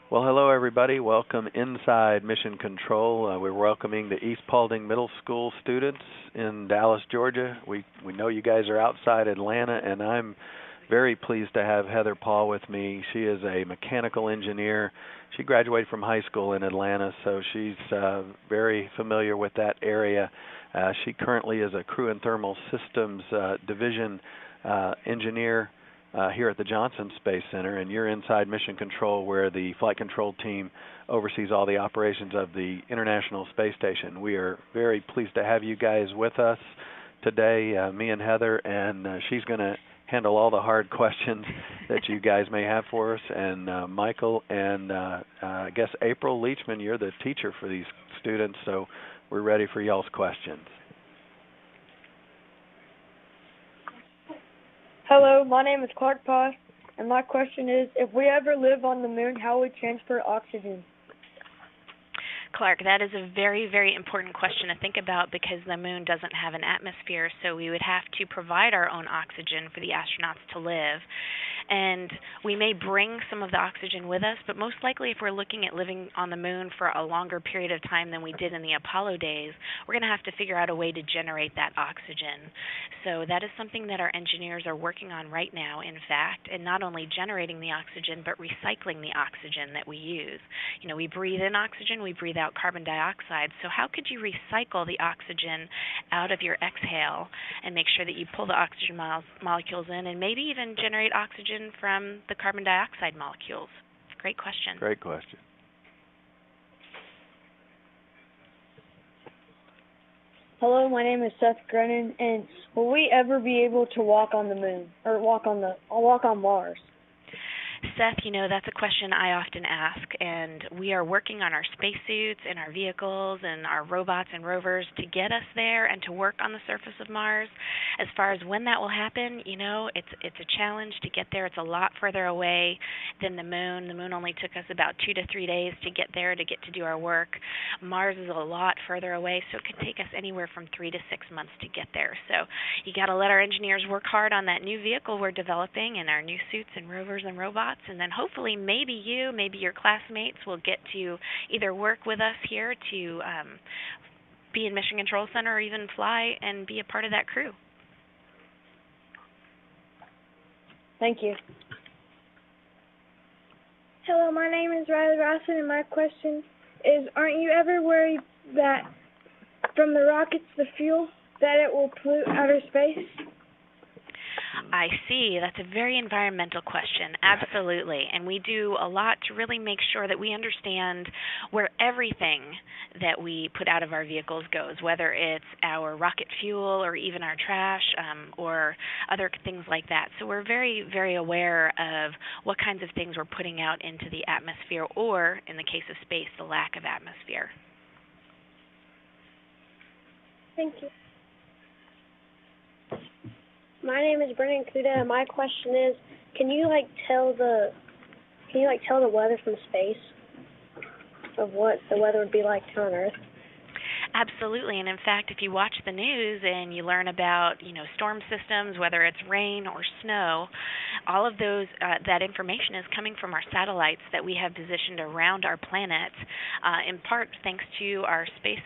Well, hello everybody. Welcome inside Mission Control. We're welcoming the East Paulding Middle School students in Dallas, Georgia. We know you guys are outside Atlanta, and I'm very pleased to have Heather Paul with me. She is a mechanical engineer. She graduated from high school in Atlanta, so she's very familiar with that area. She currently is a Crew and Thermal Systems Division engineer here at the Johnson Space Center, and you're inside Mission Control, where the flight control team oversees all the operations of the International Space Station. We are very pleased to have you guys with us today, me and Heather, and she's going to handle all the hard questions that you guys may have for us. And Michael and I guess April Leachman, you're the teacher for these students, so we're ready for y'all's questions. Hello, my name is Clark Pye, and my question is, if we ever live on the moon, how would we transfer oxygen? Clark, that is a very, very important question to think about because the moon doesn't have an atmosphere, so we would have to provide our own oxygen for the astronauts to live. And we may bring some of the oxygen with us, but most likely if we're looking at living on the moon for a longer period of time than we did in the Apollo days, we're going to have to figure out a way to generate that oxygen. So that is something that our engineers are working on right now, in fact, and not only generating the oxygen, but recycling the oxygen that we use. You know, we breathe in oxygen, we breathe out carbon dioxide, so how could you recycle the oxygen out of your exhale and make sure that you pull the oxygen molecules in and maybe even generate oxygen from the carbon dioxide molecules? Great question. Great question. Hello, my name is Seth Grennan, and will we ever be able to walk on the moon or walk on Mars? Seth, you know, that's a question I often ask, and we are working on our spacesuits and our vehicles and our robots and rovers to get us there and to work on the surface of Mars. As far as when that will happen, you know, it's a challenge to get there. It's a lot further away than the moon. The moon only took us about 2 to 3 days to get there, to get to do our work. Mars is a lot further away, so it could take us anywhere from 3 to 6 months to get there. So you got to let our engineers work hard on that new vehicle we're developing and our new suits and rovers and robots, and then hopefully maybe your classmates will get to either work with us here to be in Mission Control Center or even fly and be a part of that crew. Thank you. Hello, my name is Riley Rawson, and my question is, aren't you ever worried that from the rockets, the fuel, that it will pollute outer space? I see. That's a very environmental question. Absolutely. And we do a lot to really make sure that we understand where everything that we put out of our vehicles goes, whether it's our rocket fuel or even our trash or other things like that. So we're very, very aware of what kinds of things we're putting out into the atmosphere or, in the case of space, the lack of atmosphere. Thank you. My name is Brennan Kuda, and my question is, can you tell the weather from space of what the weather would be like here on Earth? Absolutely, and in fact, if you watch the news and you learn about, storm systems, whether it's rain or snow, all of those that information is coming from our satellites that we have positioned around our planet, in part thanks to our space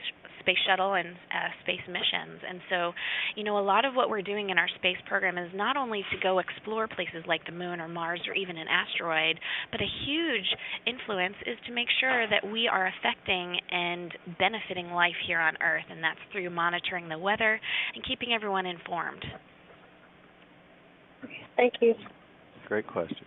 shuttle and space missions. And so, a lot of what we're doing in our space program is not only to go explore places like the moon or Mars or even an asteroid, but a huge influence is to make sure that we are affecting and benefiting life here on Earth, and that's through monitoring the weather and keeping everyone informed. Thank you. Great question.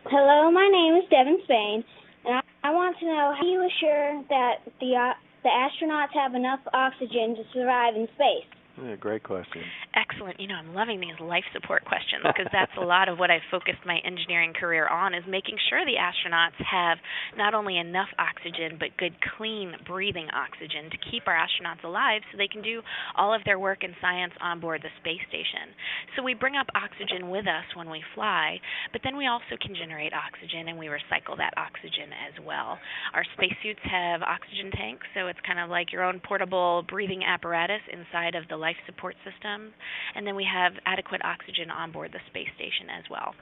Hello, my name is Devin Spain, and I want to know, how do you assure that the astronauts have enough oxygen to survive in space? Yeah, great question. Excellent. I'm loving these life support questions because that's a lot of what I've focused my engineering career on, is making sure the astronauts have not only enough oxygen but good, clean, breathing oxygen to keep our astronauts alive so they can do all of their work in science on board the space station. So we bring up oxygen with us when we fly, but then we also can generate oxygen and we recycle that oxygen as well. Our spacesuits have oxygen tanks, so it's kind of like your own portable breathing apparatus inside of the life support system, and then we have adequate oxygen on board the space station as well.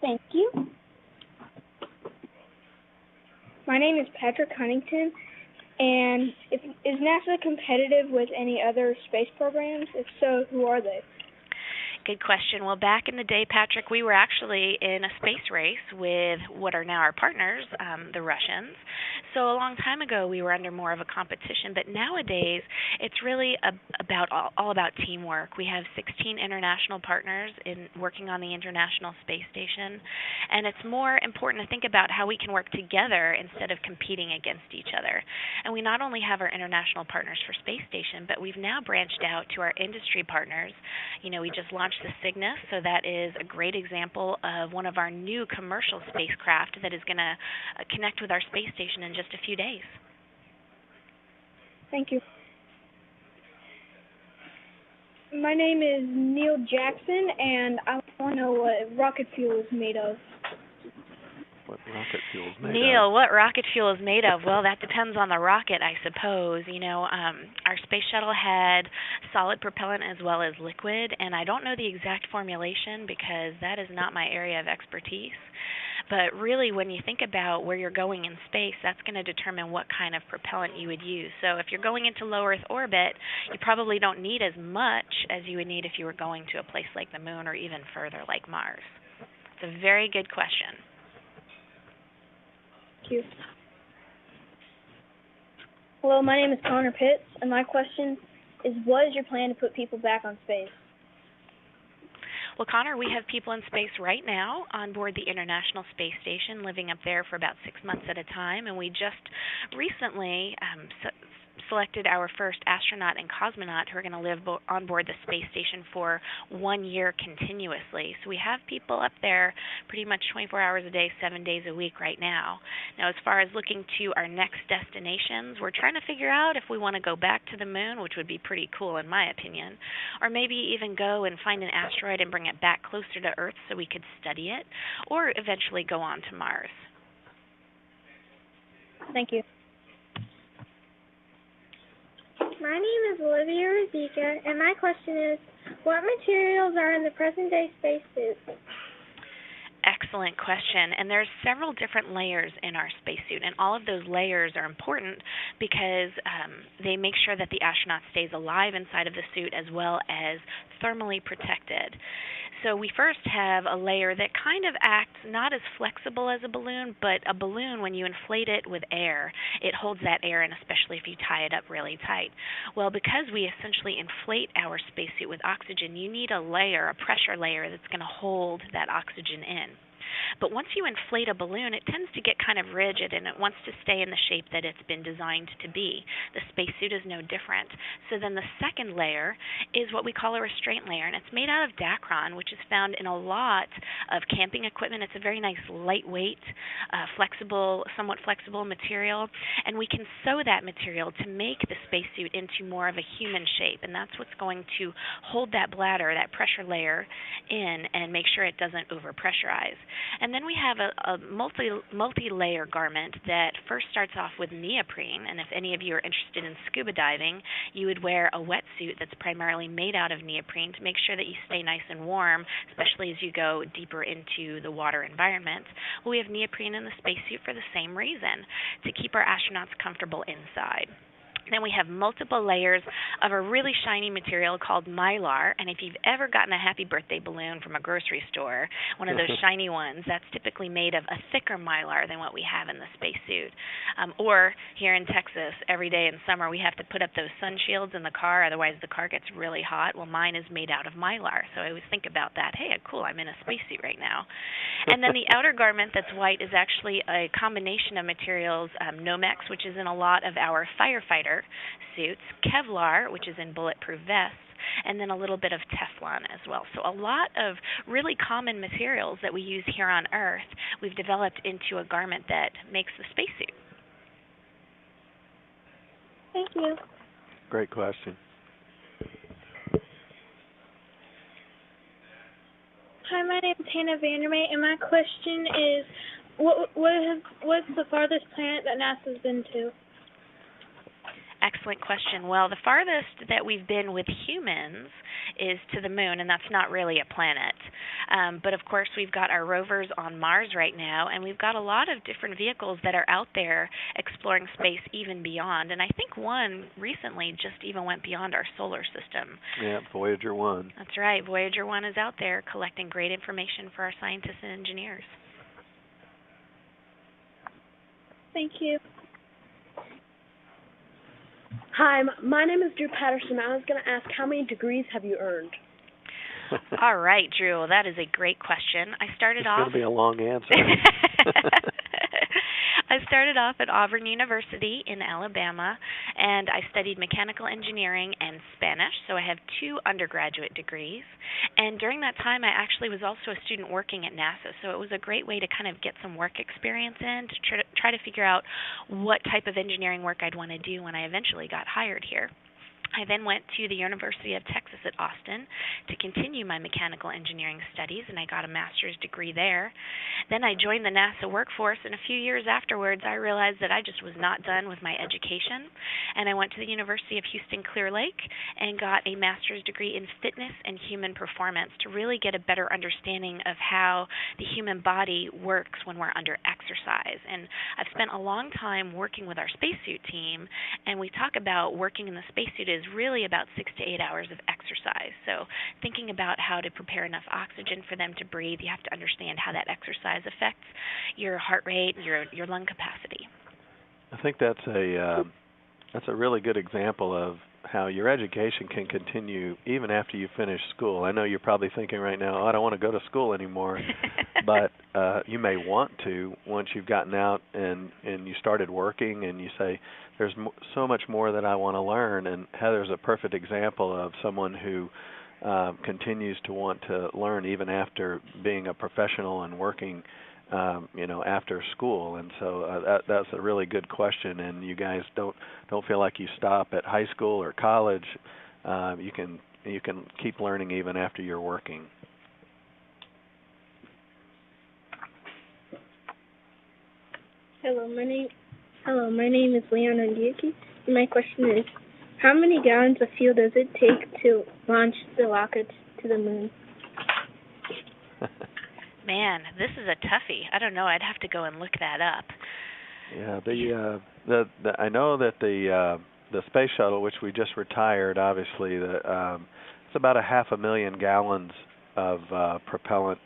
Thank you. My name is Patrick Huntington, and is NASA competitive with any other space programs? If so, who are they? Good question. Well, back in the day, Patrick, we were actually in a space race with what are now our partners, the Russians. So a long time ago, we were under more of a competition, but nowadays, it's really all about teamwork. We have 16 international partners in working on the International Space Station, and it's more important to think about how we can work together instead of competing against each other. And we not only have our international partners for Space Station, but we've now branched out to our industry partners. You know, we just launched the Cygnus, so that is a great example of one of our new commercial spacecraft that is going to connect with our space station in just a few days. Thank you. My name is Neil Jackson, and I want to know what rocket fuel is made of. What rocket fuel is made of? Neil, what rocket fuel is made of? Well, that depends on the rocket, I suppose. You know, our space shuttle had solid propellant as well as liquid, and I don't know the exact formulation because that is not my area of expertise. But really, when you think about where you're going in space, that's going to determine what kind of propellant you would use. So if you're going into low Earth orbit, you probably don't need as much as you would need if you were going to a place like the Moon or even further like Mars. It's a very good question. Thank you. Hello, my name is Connor Pitts, and my question is, what is your plan to put people back on space? Well, Connor, we have people in space right now on board the International Space Station, living up there for about 6 months at a time, and we just recently selected our first astronaut and cosmonaut who are going to live on board the space station for 1 year continuously. So we have people up there pretty much 24 hours a day, 7 days a week right now. Now, as far as looking to our next destinations, we're trying to figure out if we want to go back to the Moon, which would be pretty cool in my opinion, or maybe even go and find an asteroid and bring it back closer to Earth so we could study it, or eventually go on to Mars. Thank you. My name is Olivia Ruzika, and my question is, what materials are in the present-day spacesuit? Excellent question. And there's several different layers in our spacesuit, and all of those layers are important because they make sure that the astronaut stays alive inside of the suit as well as thermally protected. So we first have a layer that kind of acts not as flexible as a balloon, but a balloon, when you inflate it with air, it holds that air in, especially if you tie it up really tight. Well, because we essentially inflate our spacesuit with oxygen, you need a layer, a pressure layer, that's going to hold that oxygen in. But once you inflate a balloon, it tends to get kind of rigid, and it wants to stay in the shape that it's been designed to be. The spacesuit is no different. So then the second layer is what we call a restraint layer, and it's made out of Dacron, which is found in a lot of camping equipment. It's a very nice, lightweight, flexible, somewhat flexible material, and we can sew that material to make the spacesuit into more of a human shape, and that's what's going to hold that bladder, that pressure layer, in and make sure it doesn't overpressurize. And then we have a multi-layer garment that first starts off with neoprene, and if any of you are interested in scuba diving, you would wear a wetsuit that's primarily made out of neoprene to make sure that you stay nice and warm, especially as you go deeper into the water environment. Well, we have neoprene in the spacesuit for the same reason, to keep our astronauts comfortable inside. Then we have multiple layers of a really shiny material called mylar, and if you've ever gotten a happy birthday balloon from a grocery store, one of those shiny ones, that's typically made of a thicker mylar than what we have in the spacesuit. Or here in Texas, every day in summer, we have to put up those sun shields in the car, otherwise the car gets really hot. Well, mine is made out of mylar, so I always think about that. Hey, cool, I'm in a spacesuit right now. And then the outer garment that's white is actually a combination of materials, Nomex, which is in a lot of our firefighter suits, Kevlar, which is in bulletproof vests, and then a little bit of Teflon as well. So a lot of really common materials that we use here on Earth, we've developed into a garment that makes the spacesuit. Thank you. Great question. Hi, my name is Hannah Vandermeer, and my question is, what's the farthest planet that NASA's been to? Excellent question. Well, the farthest that we've been with humans is to the Moon, and that's not really a planet. But of course, we've got our rovers on Mars right now, and we've got a lot of different vehicles that are out there exploring space even beyond. And I think one recently just even went beyond our solar system. Yeah, Voyager 1. That's right. Voyager 1 is out there collecting great information for our scientists and engineers. Thank you. Hi, my name is Drew Patterson. I was going to ask, how many degrees have you earned? All right, Drew. Well, that is a great question. I started It's off. going to be a long answer. I started off at Auburn University in Alabama, and I studied mechanical engineering and Spanish, so I have 2 undergraduate degrees. And during that time, I actually was also a student working at NASA, so it was a great way to kind of get some work experience in to try to figure out what type of engineering work I'd want to do when I eventually got hired here. I then went to the University of Texas at Austin to continue my mechanical engineering studies, and I got a master's degree there. Then I joined the NASA workforce, and a few years afterwards, I realized that I just was not done with my education, and I went to the University of Houston Clear Lake and got a master's degree in fitness and human performance to really get a better understanding of how the human body works when we're under exercise. And I've spent a long time working with our spacesuit team, and we talk about working in the spacesuit is really about 6 to 8 hours of exercise. So thinking about how to prepare enough oxygen for them to breathe, you have to understand how that exercise affects your heart rate, your lung capacity. I think that's a really good example of how your education can continue even after you finish school. I know you're probably thinking right now, I don't want to go to school anymore, but you may want to once you've gotten out and you started working, and you say, there's so much more that I want to learn. And Heather's a perfect example of someone who continues to want to learn even after being a professional and working after school. And so that's a really good question. And you guys don't feel like you stop at high school or college. You can keep learning even after you're working. Hello, my name is Leon Ondieki. My question is, how many gallons of fuel does it take to launch the rockets to the moon? Man, this is a toughie. I don't know. I'd have to go and look that up. Yeah, I know that the space shuttle, which we just retired, obviously, it's about 500,000 gallons of propellant,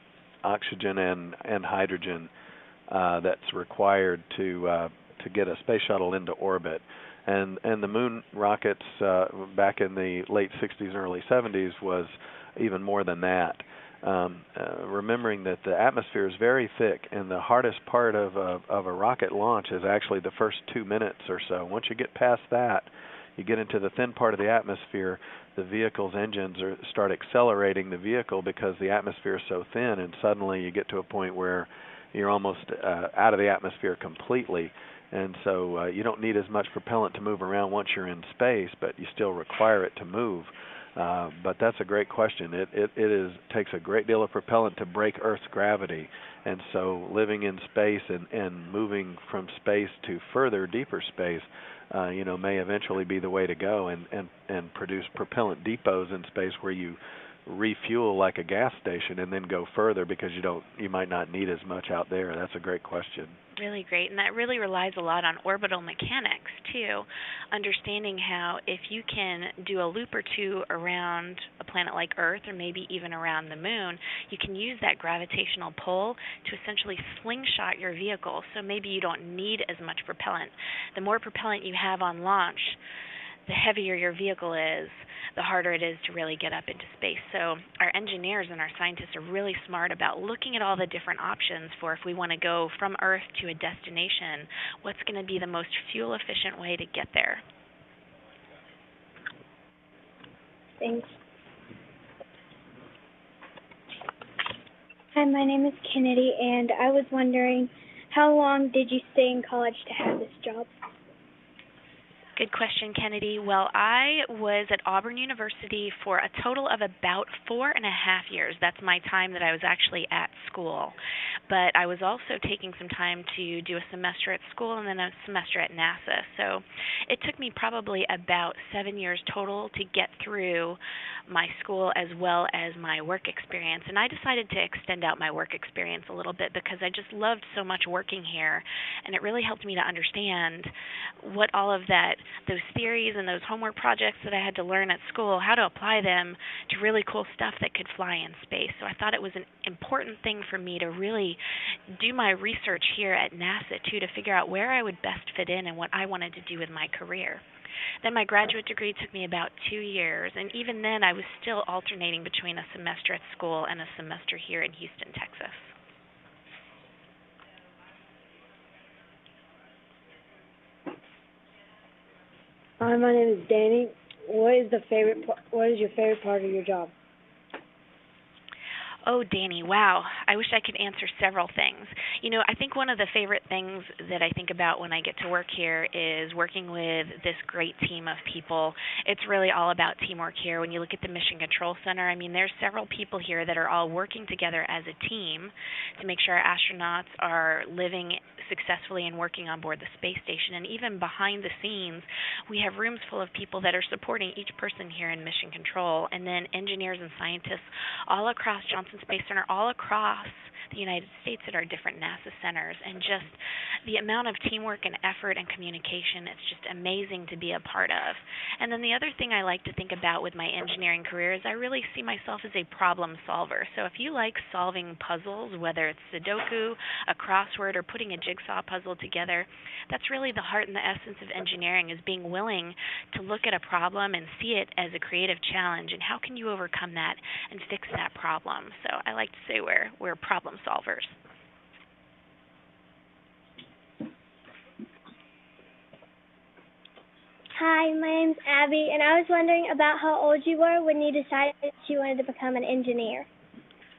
oxygen and hydrogen that's required to get a space shuttle into orbit. And the moon rockets back in the late 60s and early 70s was even more than that. Remembering that the atmosphere is very thick, and the hardest part of a rocket launch is actually the first 2 minutes or so. Once you get past that, you get into the thin part of the atmosphere, the vehicle's engines start accelerating the vehicle because the atmosphere is so thin, and suddenly you get to a point where you're almost out of the atmosphere completely. And so you don't need as much propellant to move around once you're in space, but you still require it to move. But that's a great question. It takes a great deal of propellant to break Earth's gravity, and so living in space and moving from space to further, deeper space, may eventually be the way to go, and produce propellant depots in space where you refuel like a gas station and then go further because you might not need as much out there. That's a great question. Really great, and that really relies a lot on orbital mechanics too, understanding how if you can do a loop or two around a planet like Earth, or maybe even around the moon, you can use that gravitational pull to essentially slingshot your vehicle, so maybe you don't need as much propellant. The more propellant you have on launch, the heavier your vehicle is, the harder it is to really get up into space. So our engineers and our scientists are really smart about looking at all the different options for if we want to go from Earth to a destination, what's going to be the most fuel-efficient way to get there. Thanks. Hi, my name is Kennedy, and I was wondering, how long did you stay in college to have this job? Good question, Kennedy. Well, I was at Auburn University for a total of about 4.5 years. That's my time that I was actually at school. But I was also taking some time to do a semester at school and then a semester at NASA. So it took me probably about 7 years total to get through my school as well as my work experience. And I decided to extend out my work experience a little bit because I just loved so much working here, and it really helped me to understand what all of those theories and those homework projects that I had to learn at school, how to apply them to really cool stuff that could fly in space. So I thought it was an important thing for me to really do my research here at NASA too, to figure out where I would best fit in and what I wanted to do with my career. Then my graduate degree took me about 2 years, and even then I was still alternating between a semester at school and a semester here in Houston, Texas. Hi, my name is Danny. What is your favorite part of your job? Oh, Danny, wow. I wish I could answer several things. You know, I think one of the favorite things that I think about when I get to work here is working with this great team of people. It's really all about teamwork here. When you look at the Mission Control Center, I mean, there's several people here that are all working together as a team to make sure our astronauts are living successfully and working on board the space station. And even behind the scenes, we have rooms full of people that are supporting each person here in Mission Control, and then engineers and scientists all across Johnson Space Center, all across the United States at our different NASA centers. And just the amount of teamwork and effort and communication, it's just amazing to be a part of. And then the other thing I like to think about with my engineering career is I really see myself as a problem solver. So if you like solving puzzles, whether it's Sudoku, a crossword, or putting a jigsaw puzzle together, that's really the heart and the essence of engineering, is being willing to look at a problem and see it as a creative challenge, and how can you overcome that and fix that problem. So I like to say we're problem solvers. Hi, my name's Abby, and I was wondering about how old you were when you decided that you wanted to become an engineer.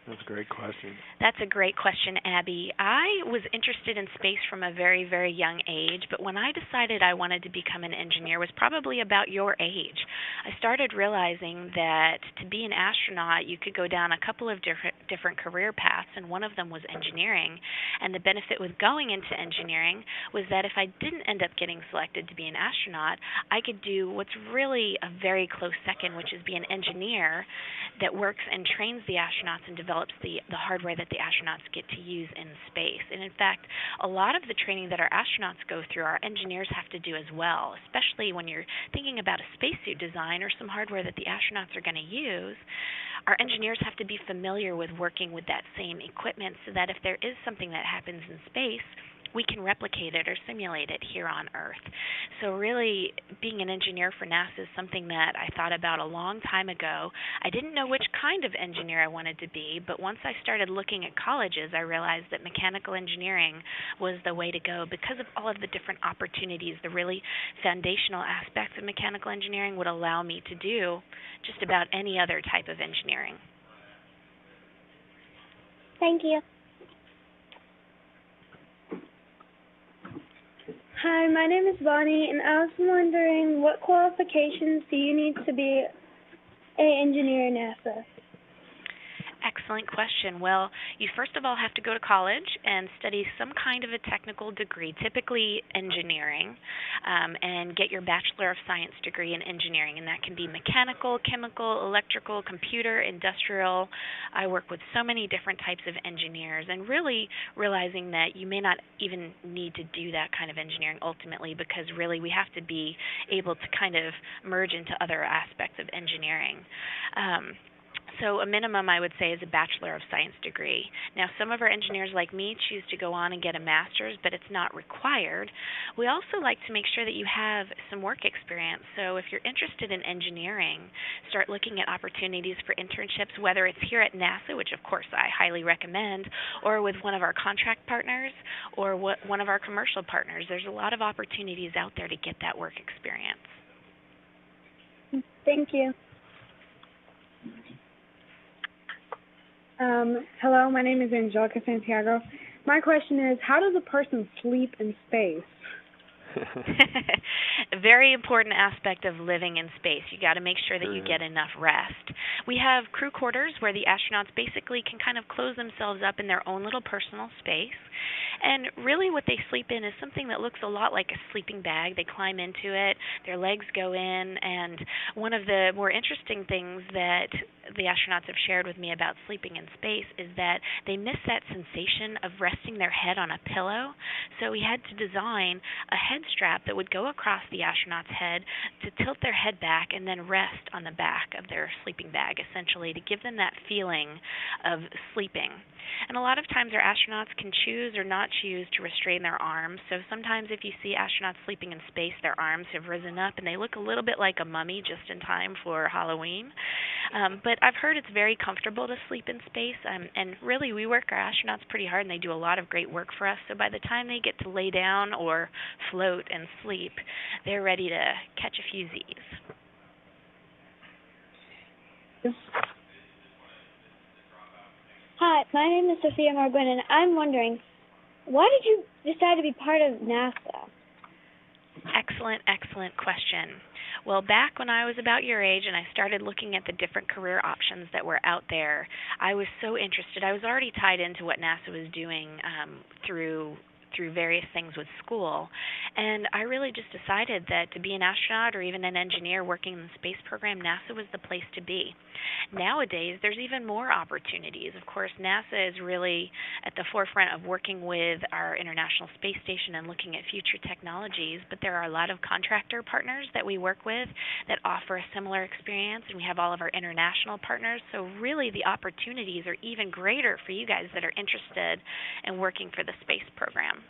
That's a great question. That's a great question, Abby. I was interested in space from a very, very young age, but when I decided I wanted to become an engineer was probably about your age. I started realizing that to be an astronaut, you could go down a couple of different career paths, and one of them was engineering. And the benefit with going into engineering was that if I didn't end up getting selected to be an astronaut, I could do what's really a very close second, which is be an engineer that works and trains the astronauts and develops the hardware that the astronauts get to use in space. And in fact, a lot of the training that our astronauts go through, our engineers have to do as well, especially when you're thinking about a spacesuit design or some hardware that the astronauts are going to use. Our engineers have to be familiar with working with that same equipment so that if there is something that happens in space, we can replicate it or simulate it here on Earth. So really, being an engineer for NASA is something that I thought about a long time ago. I didn't know which kind of engineer I wanted to be, but once I started looking at colleges, I realized that mechanical engineering was the way to go because of all of the different opportunities, the really foundational aspects of mechanical engineering would allow me to do just about any other type of engineering. Thank you. Hi, my name is Bonnie, and I was wondering what qualifications do you need to be an engineer in NASA? Excellent question. Well, you first of all have to go to college and study some kind of a technical degree, typically engineering, and get your Bachelor of Science degree in engineering. And that can be mechanical, chemical, electrical, computer, industrial. I work with so many different types of engineers, and really realizing that you may not even need to do that kind of engineering ultimately, because really we have to be able to kind of merge into other aspects of engineering. So a minimum, I would say, is a Bachelor of Science degree. Now, some of our engineers like me choose to go on and get a master's, but it's not required. We also like to make sure that you have some work experience. So if you're interested in engineering, start looking at opportunities for internships, whether it's here at NASA, which of course I highly recommend, or with one of our contract partners or one of our commercial partners. There's a lot of opportunities out there to get that work experience. Thank you. Hello, my name is Angelica Santiago. My question is, how does a person sleep in space? A very important aspect of living in space. You got to make sure that you get enough rest. We have crew quarters where the astronauts basically can kind of close themselves up in their own little personal space. And really what they sleep in is something that looks a lot like a sleeping bag. They climb into it, their legs go in, and one of the more interesting things that the astronauts have shared with me about sleeping in space is that they miss that sensation of resting their head on a pillow. So we had to design a head strap that would go across the astronaut's head to tilt their head back and then rest on the back of their sleeping bag, essentially, to give them that feeling of sleeping. And a lot of times our astronauts can choose or not choose to restrain their arms. So sometimes if you see astronauts sleeping in space, their arms have risen up and they look a little bit like a mummy just in time for Halloween. But I've heard it's very comfortable to sleep in space. And really, we work our astronauts pretty hard and they do a lot of great work for us. So by the time they get to lay down or float and sleep, they're ready to catch a few Z's. Hi, my name is Sophia Margwin, and I'm wondering, why did you decide to be part of NASA? Excellent question. Well, back when I was about your age and I started looking at the different career options that were out there, I was so interested. I was already tied into what NASA was doing through various things with school, and I really just decided that to be an astronaut or even an engineer working in the space program, NASA was the place to be. Nowadays, there's even more opportunities. Of course, NASA is really at the forefront of working with our International Space Station and looking at future technologies, but there are a lot of contractor partners that we work with that offer a similar experience, and we have all of our international partners, so really the opportunities are even greater for you guys that are interested in working for the space program.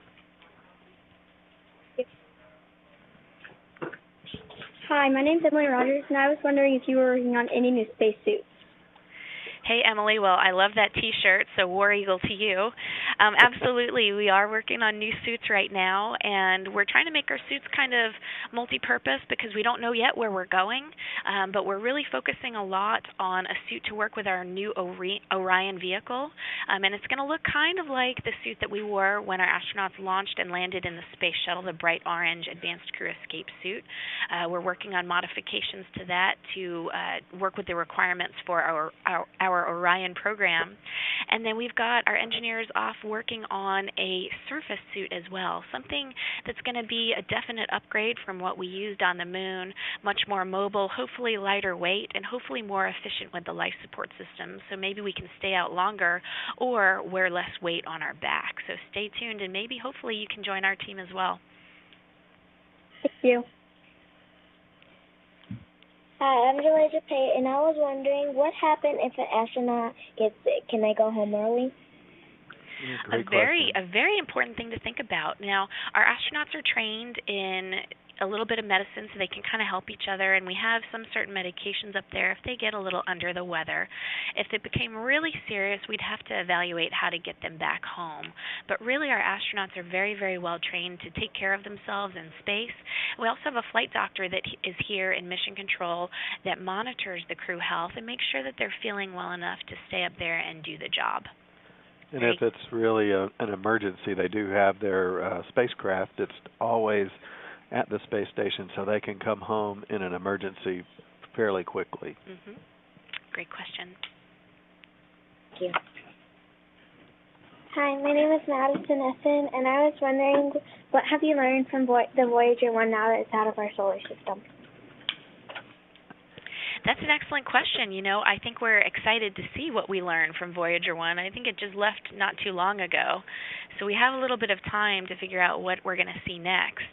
Hi, my name's Emily Rogers, and I was wondering if you were working on any new spacesuits. Hey, Emily. Well, I love that T-shirt, so War Eagle to you. Absolutely. We are working on new suits right now, and we're trying to make our suits kind of multi-purpose because we don't know yet where we're going, but we're really focusing a lot on a suit to work with our new Orion vehicle, and it's going to look kind of like the suit that we wore when our astronauts launched and landed in the space shuttle, the bright orange Advanced Crew Escape suit. We're working on modifications to that to work with the requirements for our Orion program. And then we've got our engineers off working on a surface suit as well, something that's going to be a definite upgrade from what we used on the moon, much more mobile, hopefully lighter weight, and hopefully more efficient with the life support system. So maybe we can stay out longer or wear less weight on our back. So stay tuned, and maybe hopefully you can join our team as well. Thank you. Hi, I'm Elijah Pate, and I was wondering what happened if an astronaut gets sick? Can they go home early? Great question. A very important thing to think about. Now, our astronauts are trained in a little bit of medicine so they can kind of help each other, and we have some certain medications up there if they get a little under the weather. If it became really serious, we'd have to evaluate how to get them back home. But really, our astronauts are very, very well trained to take care of themselves in space. We also have a flight doctor that is here in Mission Control that monitors the crew health and makes sure that they're feeling well enough to stay up there and do the job. And if it's really an emergency, they do have their spacecraft that's always at the space station, so they can come home in an emergency fairly quickly. Mm-hmm. Great question. Thank you. Hi, my name is Madison Essen, and I was wondering, what have you learned from the Voyager 1 now that it's out of our solar system? That's an excellent question. You know, I think we're excited to see what we learn from Voyager 1. I think it just left not too long ago. So we have a little bit of time to figure out what we're going to see next.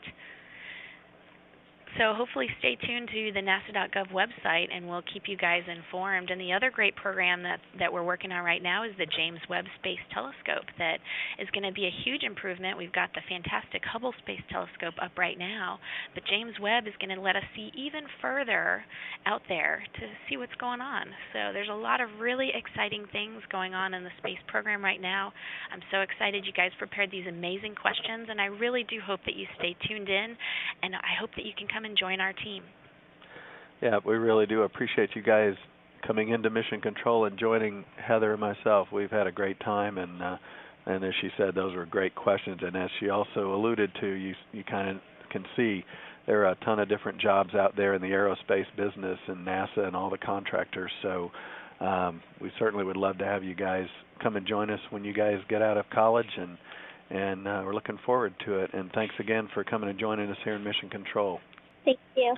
So hopefully stay tuned to the NASA.gov website, and we'll keep you guys informed. And the other great program that we're working on right now is the James Webb Space Telescope that is going to be a huge improvement. We've got the fantastic Hubble Space Telescope up right now, but James Webb is going to let us see even further out there to see what's going on. So there's a lot of really exciting things going on in the space program right now. I'm so excited you guys prepared these amazing questions, and I really do hope that you stay tuned in, and I hope that you can come and join our team. Yeah, we really do appreciate you guys coming into Mission Control and joining Heather and myself. We've had a great time, and as she said, those were great questions. And as she also alluded to, you kind of can see there are a ton of different jobs out there in the aerospace business and NASA and all the contractors. So we certainly would love to have you guys come and join us when you guys get out of college, and we're looking forward to it. And thanks again for coming and joining us here in Mission Control. Thank you.